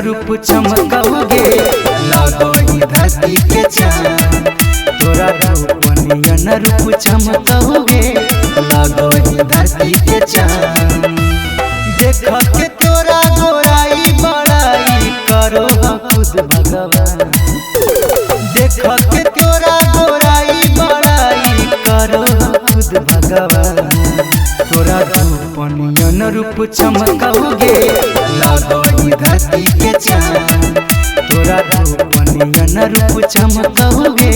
रूप चमकओगे लगोही धरती के चाँद। तोरा रूपनियन रूप चमकओगे लगोही धरती के चाँद। देख के तोरा गोराई बड़ाई करो खुद भगवान। देख के तोरा गोराई बड़ाई करो खुद भगवान। तोरा रूपनियन रूप चमकओगे लगोही धरती के चाँद। तोरा रूपनियन रूप चमकओगे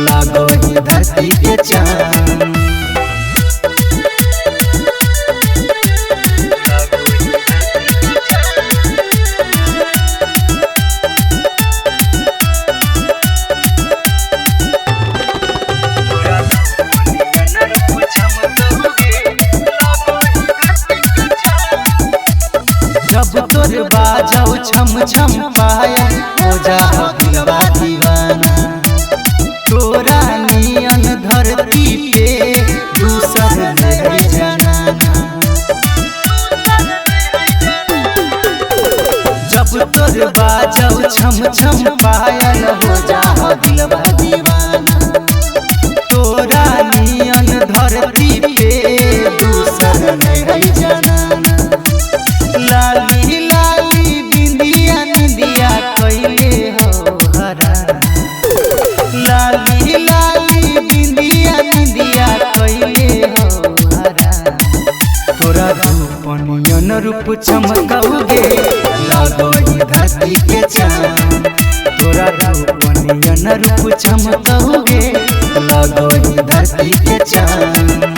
लगोही धरती के चाँद। जब तोर बाजाओ छम छम पाया हो जा दिलवा दीवाना। तोरा नियन धरती पे दूसर नहीं जनाना। जब तोर बाजाओ छम छम पाया हो जा दिलवा दीवाना। तोरा नियन धरती पे दूसर नहीं जनाना। लाली लाली बिंदिया निंदिया कैले हो हरा। लाली लाली बिंदिया निंदिया कैले हो हरा। तोरा रूपनियन रूप चमकओगे लगोही धरती के चाँद। तोरा रूपनियन रूप चमकओगे लगोही धरती के चाँद।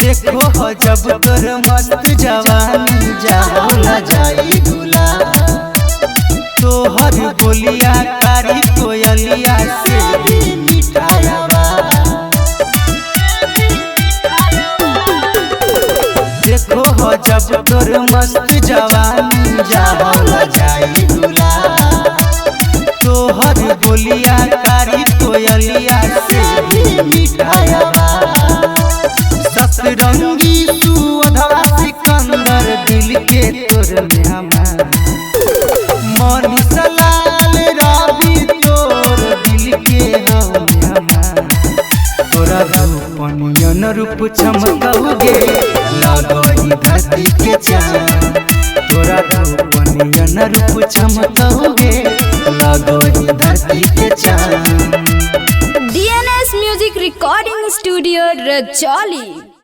देखो हो जब तोर मस्त जवानी जाओला जाई गुला। तोहर बोलिया कारी कोयलिया से भी मिठाया बा। देखो हो जब तोर मस्त जवानी जाओला जाई गुला। तोहर बोलिया कारी कोयलिया से भी मिठाया बा। सतरंगी सुअधवा सिकंदर दिल के तोर मेहमान। मनीषा लाल रवि तोर दिल के हो मेहमान। तोरा रूपनियन रूप चमकओगे लगोही धरती के चाँद। तोरा रूपनियन रूप चमकओगे लगोही धरती के चाँद। DNS Music Recording Studio, Rajoli।